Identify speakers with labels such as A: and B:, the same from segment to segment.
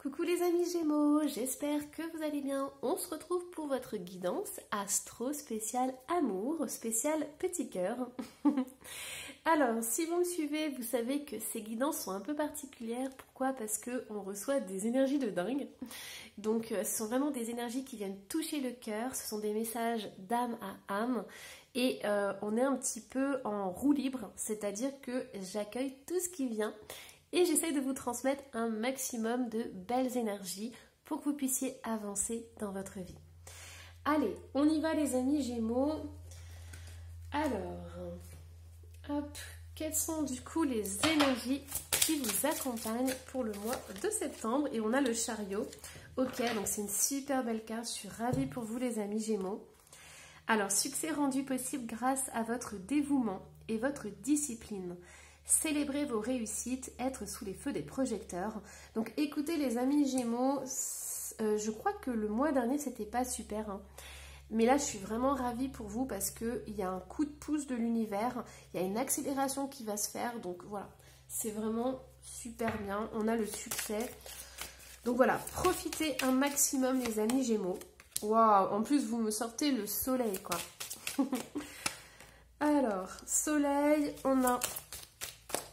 A: Coucou les amis Gémeaux, j'espère que vous allez bien. On se retrouve pour votre guidance astro spéciale amour, spéciale petit cœur. Alors, si vous me suivez, vous savez que ces guidances sont un peu particulières. Pourquoi? Parce qu'on reçoit des énergies de dingue. Donc, ce sont vraiment des énergies qui viennent toucher le cœur. Ce sont des messages d'âme à âme. Et on est un petit peu en roue libre, c'est-à-dire que j'accueille tout ce qui vient. Et j'essaye de vous transmettre un maximum de belles énergies pour que vous puissiez avancer dans votre vie. Allez, on y va les amis Gémeaux. Alors, hop, quelles sont du coup les énergies qui vous accompagnent pour le mois de septembre? Et on a le chariot. Ok, donc c'est une super belle carte. Je suis ravie pour vous les amis Gémeaux. Alors, succès rendu possible grâce à votre dévouement et votre discipline. Célébrez vos réussites, être sous les feux des projecteurs. Donc écoutez les amis Gémeaux, je crois que le mois dernier c'était pas super, hein. Mais là je suis vraiment ravie pour vous parce qu'il y a un coup de pouce de l'univers, il y a une accélération qui va se faire, donc voilà, c'est vraiment super bien, on a le succès. Donc voilà, profitez un maximum les amis Gémeaux. Waouh, en plus vous me sortez le soleil quoi. Alors, soleil, on a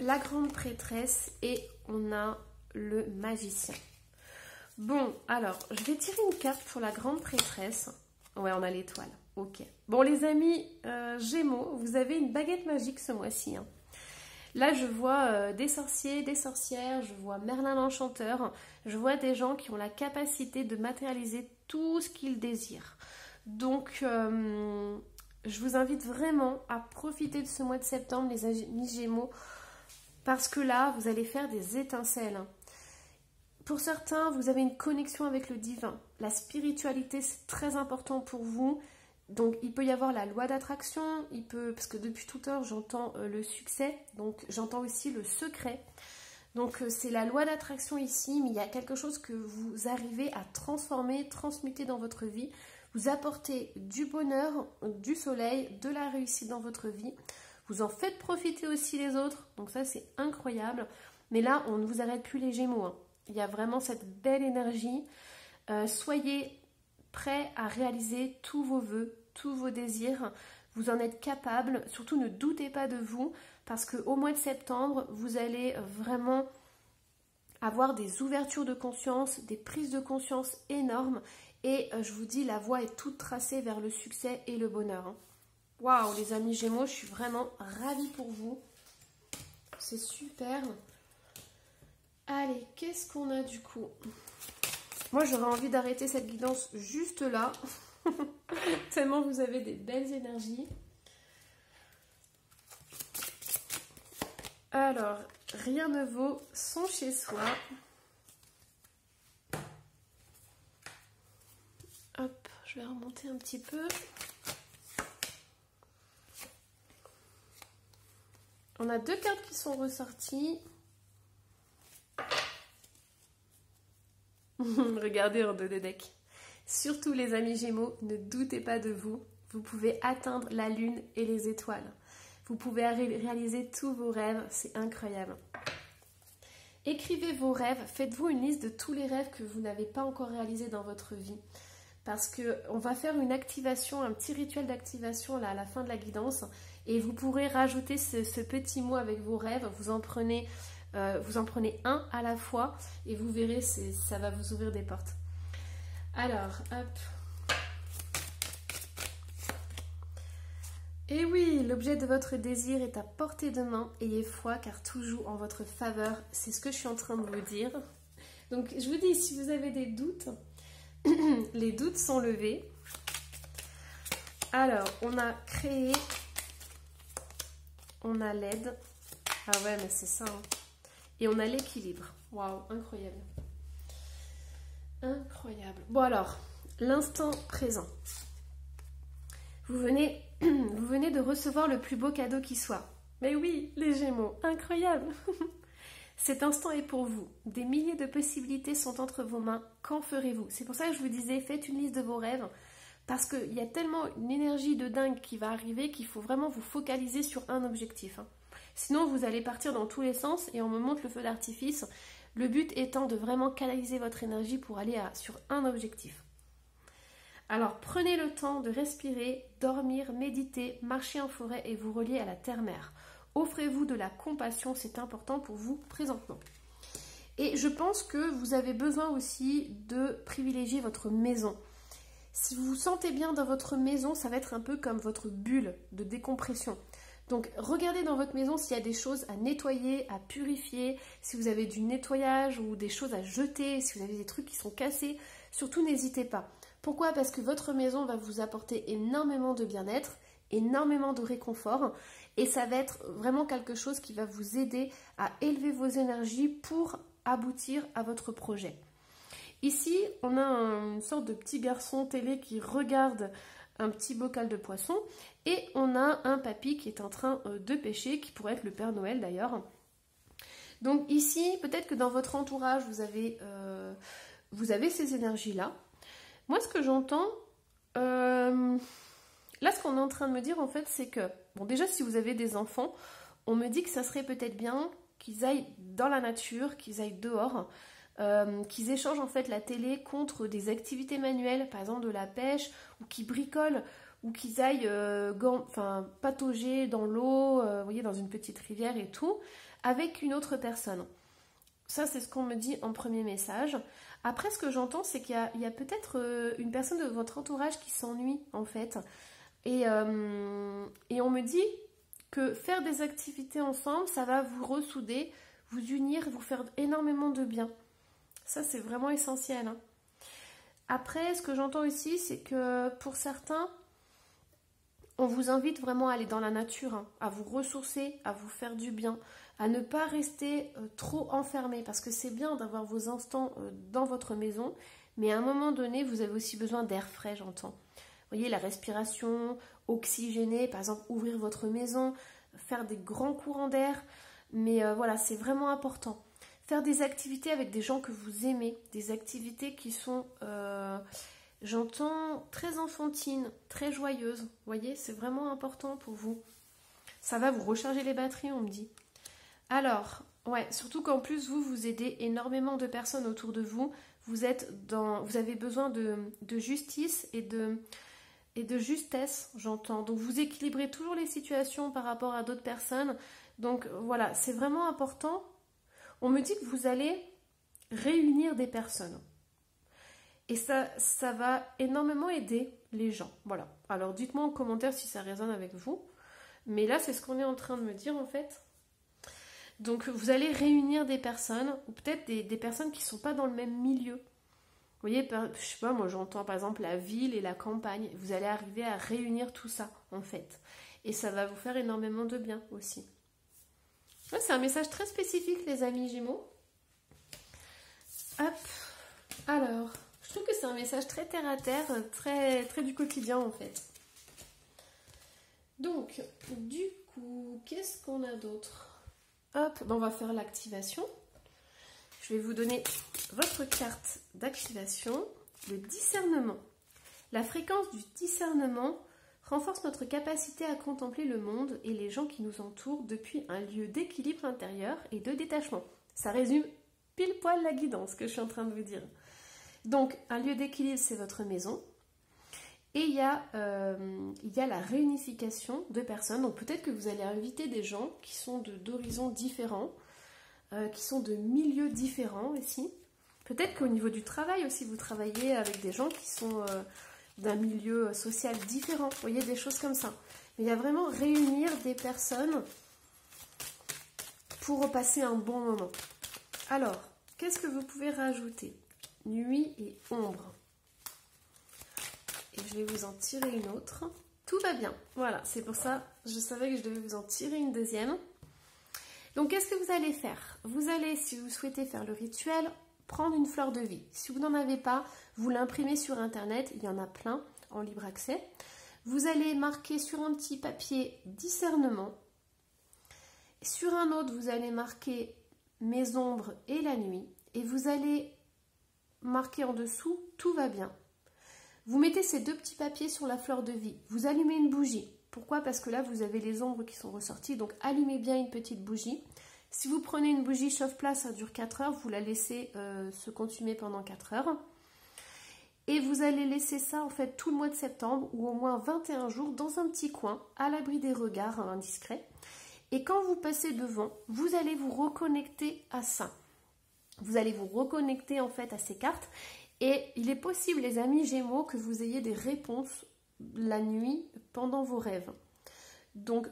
A: la grande prêtresse et on a le magicien. Bon, alors, je vais tirer une carte pour la grande prêtresse. Ouais, on a l'étoile. Ok. Bon, les amis Gémeaux, vous avez une baguette magique ce mois-ci, hein. Là, je vois des sorciers, des sorcières, je vois Merlin l'Enchanteur, je vois des gens qui ont la capacité de matérialiser tout ce qu'ils désirent. Donc, je vous invite vraiment à profiter de ce mois de septembre, les amis Gémeaux, parce que là, vous allez faire des étincelles. Pour certains, vous avez une connexion avec le divin. La spiritualité, c'est très important pour vous. Donc, il peut y avoir la loi d'attraction. Parce que depuis toute heure, j'entends le succès. Donc, j'entends aussi le secret. Donc, c'est la loi d'attraction ici. Mais il y a quelque chose que vous arrivez à transformer, transmuter dans votre vie. Vous apportez du bonheur, du soleil, de la réussite dans votre vie. Vous en faites profiter aussi les autres, donc ça c'est incroyable. Mais là, on ne vous arrête plus les Gémeaux, hein. Il y a vraiment cette belle énergie. Soyez prêts à réaliser tous vos vœux, tous vos désirs. Vous en êtes capable. Surtout ne doutez pas de vous, parce qu'au mois de septembre, vous allez vraiment avoir des ouvertures de conscience, des prises de conscience énormes. Et je vous dis, la voie est toute tracée vers le succès et le bonheur, hein. Waouh, les amis Gémeaux, je suis vraiment ravie pour vous. C'est super. Allez, qu'est-ce qu'on a du coup? Moi, j'aurais envie d'arrêter cette guidance juste là. Tellement vous avez des belles énergies. Alors, rien ne vaut son chez soi. Hop, je vais remonter un petit peu. On a deux cartes qui sont ressorties. Regardez en deux de deck. Surtout les amis Gémeaux, ne doutez pas de vous. Vous pouvez atteindre la lune et les étoiles. Vous pouvez réaliser tous vos rêves. C'est incroyable. Écrivez vos rêves. Faites-vous une liste de tous les rêves que vous n'avez pas encore réalisés dans votre vie. Parce qu'on va faire une activation, un petit rituel d'activation là à la fin de la guidance. Et vous pourrez rajouter ce petit mot avec vos rêves. Vous en prenez un à la fois et vous verrez, ça va vous ouvrir des portes. Alors, hop. Et oui, l'objet de votre désir est à portée de main. Ayez foi car tout joue en votre faveur. C'est ce que je suis en train de vous dire. Donc, je vous dis, si vous avez des doutes, les doutes sont levés. Alors, on a créé... On a l'aide. Ah ouais, mais c'est ça, hein. Et on a l'équilibre. Waouh, incroyable. Incroyable. Bon alors, l'instant présent. Vous venez de recevoir le plus beau cadeau qui soit. Mais oui, les Gémeaux, incroyable. Cet instant est pour vous. Des milliers de possibilités sont entre vos mains. Qu'en ferez-vous? C'est pour ça que je vous disais, faites une liste de vos rêves. Parce qu'il y a tellement une énergie de dingue qui va arriver qu'il faut vraiment vous focaliser sur un objectif, hein. Sinon, vous allez partir dans tous les sens et on me montre le feu d'artifice. Le but étant de vraiment canaliser votre énergie pour aller sur un objectif. Alors prenez le temps de respirer, dormir, méditer, marcher en forêt et vous relier à la terre-mère. Offrez-vous de la compassion, c'est important pour vous présentement. Et je pense que vous avez besoin aussi de privilégier votre maison. Si vous vous sentez bien dans votre maison, ça va être un peu comme votre bulle de décompression. Donc regardez dans votre maison s'il y a des choses à nettoyer, à purifier, si vous avez du nettoyage ou des choses à jeter, si vous avez des trucs qui sont cassés, surtout n'hésitez pas. Pourquoi? Parce que votre maison va vous apporter énormément de bien-être, énormément de réconfort et ça va être vraiment quelque chose qui va vous aider à élever vos énergies pour aboutir à votre projet. Ici, on a une sorte de petit garçon télé qui regarde un petit bocal de poisson et on a un papy qui est en train de pêcher, qui pourrait être le Père Noël d'ailleurs. Donc ici, peut-être que dans votre entourage, vous avez ces énergies-là. Moi, ce que j'entends, là, ce qu'on est en train de me dire, en fait, c'est que, bon, déjà, si vous avez des enfants, on me dit que ça serait peut-être bien qu'ils aillent dans la nature, qu'ils aillent dehors, qu'ils échangent, en fait, la télé contre des activités manuelles, par exemple de la pêche, ou qu'ils bricolent, ou qu'ils aillent patauger dans l'eau, vous voyez, dans une petite rivière et tout, avec une autre personne. Ça, c'est ce qu'on me dit en premier message. Après, ce que j'entends, c'est qu'il y a peut-être une personne de votre entourage qui s'ennuie, en fait. Et on me dit que faire des activités ensemble, ça va vous ressouder, vous unir, vous faire énormément de bien. Ça, c'est vraiment essentiel, hein. Après, ce que j'entends aussi, c'est que pour certains, on vous invite vraiment à aller dans la nature, hein, à vous ressourcer, à vous faire du bien, à ne pas rester trop enfermé, parce que c'est bien d'avoir vos instants dans votre maison, mais à un moment donné, vous avez aussi besoin d'air frais, j'entends. Vous voyez, la respiration, oxygéner, par exemple, ouvrir votre maison, faire des grands courants d'air, mais voilà, c'est vraiment important. Faire des activités avec des gens que vous aimez, des activités qui sont, j'entends, très enfantines, très joyeuses. Vous voyez, c'est vraiment important pour vous. Ça va vous recharger les batteries, on me dit. Alors, ouais, surtout qu'en plus, vous aidez énormément de personnes autour de vous. Vous avez besoin de justice et de justesse, j'entends. Donc, vous équilibrez toujours les situations par rapport à d'autres personnes. Donc, voilà, c'est vraiment important. On me dit que vous allez réunir des personnes. Et ça va énormément aider les gens. Voilà. Alors, dites-moi en commentaire si ça résonne avec vous. Mais là, c'est ce qu'on est en train de me dire, en fait. Donc, vous allez réunir des personnes, ou peut-être des personnes qui ne sont pas dans le même milieu. Vous voyez, je sais pas, moi j'entends par exemple la ville et la campagne. Vous allez arriver à réunir tout ça, en fait. Et ça va vous faire énormément de bien aussi. Ouais, c'est un message très spécifique, les amis Gémeaux. Hop. Alors, je trouve que c'est un message très terre-à-terre, très, très du quotidien, en fait. Donc, du coup, qu'est-ce qu'on a d'autre? Hop, on va faire l'activation. Je vais vous donner votre carte d'activation, le discernement. La fréquence du discernement renforce notre capacité à contempler le monde et les gens qui nous entourent depuis un lieu d'équilibre intérieur et de détachement. Ça résume pile poil la guidance que je suis en train de vous dire. Donc, un lieu d'équilibre, c'est votre maison. Et il y a la réunification de personnes. Donc, peut-être que vous allez inviter des gens qui sont d'horizons différents, qui sont de milieux différents ici. Peut-être qu'au niveau du travail aussi, vous travaillez avec des gens qui sont d'un milieu social différent. Vous voyez, des choses comme ça. Mais il y a vraiment réunir des personnes pour passer un bon moment. Alors, qu'est-ce que vous pouvez rajouter? Nuit et ombre. Et je vais vous en tirer une autre. Tout va bien. Voilà, c'est pour ça, je savais que je devais vous en tirer une deuxième. Donc, qu'est-ce que vous allez faire? Vous allez, si vous souhaitez faire le rituel, prendre une fleur de vie. Si vous n'en avez pas, vous l'imprimez sur Internet. Il y en a plein en libre accès. Vous allez marquer sur un petit papier discernement. Sur un autre, vous allez marquer mes ombres et la nuit. Et vous allez marquer en dessous tout va bien. Vous mettez ces deux petits papiers sur la fleur de vie. Vous allumez une bougie. Pourquoi? Parce que là, vous avez les ombres qui sont ressorties. Donc, allumez bien une petite bougie. Si vous prenez une bougie chauffe-plat, ça dure 4 heures, vous la laissez se consumer pendant 4 heures. Et vous allez laisser ça en fait tout le mois de septembre ou au moins 21 jours dans un petit coin, à l'abri des regards indiscrets. Et quand vous passez devant, vous allez vous reconnecter à ça. Vous allez vous reconnecter en fait à ces cartes. Et il est possible, les amis Gémeaux, que vous ayez des réponses la nuit pendant vos rêves. Donc,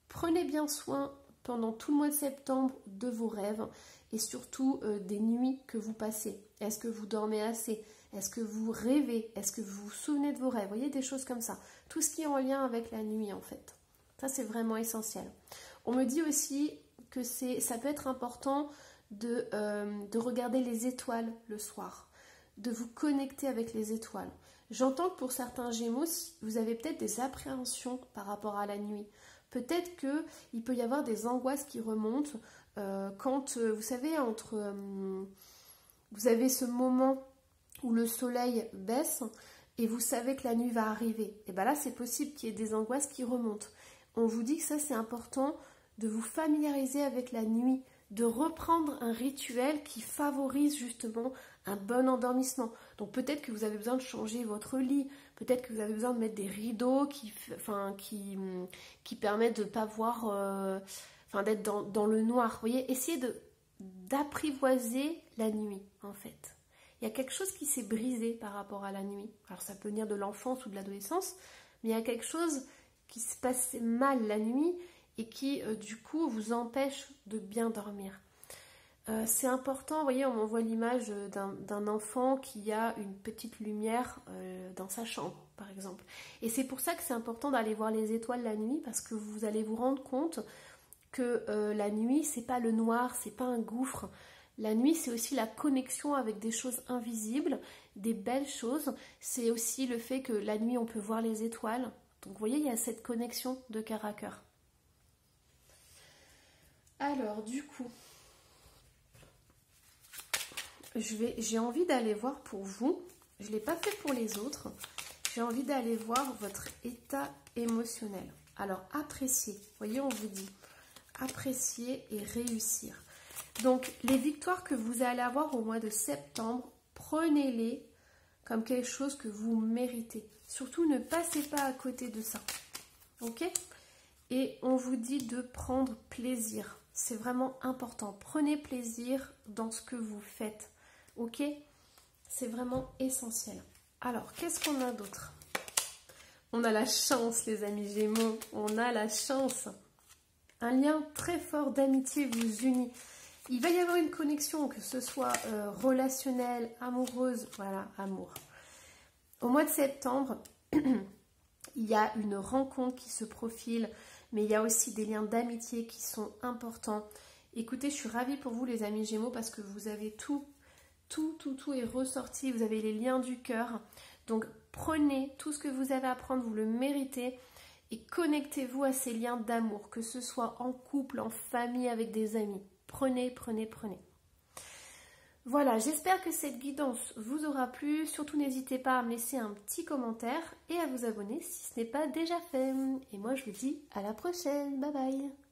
A: prenez bien soin pendant tout le mois de septembre de vos rêves et surtout des nuits que vous passez. Est-ce que vous dormez assez? Est-ce que vous rêvez? Est-ce que vous vous souvenez de vos rêves? Vous voyez, des choses comme ça. Tout ce qui est en lien avec la nuit, en fait. Ça, c'est vraiment essentiel. On me dit aussi que ça peut être important de regarder les étoiles le soir, de vous connecter avec les étoiles. J'entends que pour certains Gémeaux, vous avez peut-être des appréhensions par rapport à la nuit. Peut-être qu'il peut y avoir des angoisses qui remontent quand, vous savez, vous avez ce moment où le soleil baisse et vous savez que la nuit va arriver. Et bien là, c'est possible qu'il y ait des angoisses qui remontent. On vous dit que ça, c'est important de vous familiariser avec la nuit, de reprendre un rituel qui favorise justement un bon endormissement. Donc peut-être que vous avez besoin de changer votre lit, peut-être que vous avez besoin de mettre des rideaux qui permettent de ne pas voir, d'être dans le noir. Vous voyez, essayez d'apprivoiser la nuit en fait. Il y a quelque chose qui s'est brisé par rapport à la nuit. Alors ça peut venir de l'enfance ou de l'adolescence, mais il y a quelque chose qui se passait mal la nuit et qui du coup vous empêche de bien dormir. C'est important, vous voyez, on m'envoie l'image d'un enfant qui a une petite lumière dans sa chambre, par exemple. Et c'est pour ça que c'est important d'aller voir les étoiles la nuit, parce que vous allez vous rendre compte que la nuit, c'est pas le noir, c'est pas un gouffre. La nuit, c'est aussi la connexion avec des choses invisibles, des belles choses. C'est aussi le fait que la nuit, on peut voir les étoiles. Donc, vous voyez, il y a cette connexion de cœur à cœur. Alors, du coup, j'ai envie d'aller voir pour vous. Je ne l'ai pas fait pour les autres. J'ai envie d'aller voir votre état émotionnel. Alors, appréciez. Vous voyez, on vous dit apprécier et réussir. Donc, les victoires que vous allez avoir au mois de septembre, prenez-les comme quelque chose que vous méritez. Surtout, ne passez pas à côté de ça. Ok? Et on vous dit de prendre plaisir. C'est vraiment important. Prenez plaisir dans ce que vous faites. Ok? C'est vraiment essentiel. Alors, qu'est-ce qu'on a d'autre? On a la chance, les amis Gémeaux. On a la chance. Un lien très fort d'amitié vous unit. Il va y avoir une connexion, que ce soit relationnelle, amoureuse, voilà, amour. Au mois de septembre, il y a une rencontre qui se profile, mais il y a aussi des liens d'amitié qui sont importants. Écoutez, je suis ravie pour vous, les amis Gémeaux, parce que vous avez tout est ressorti. Vous avez les liens du cœur. Donc, prenez tout ce que vous avez à prendre, vous le méritez. Et connectez-vous à ces liens d'amour, que ce soit en couple, en famille, avec des amis. Prenez. Voilà, j'espère que cette guidance vous aura plu. Surtout, n'hésitez pas à me laisser un petit commentaire et à vous abonner si ce n'est pas déjà fait. Et moi, je vous dis à la prochaine. Bye bye.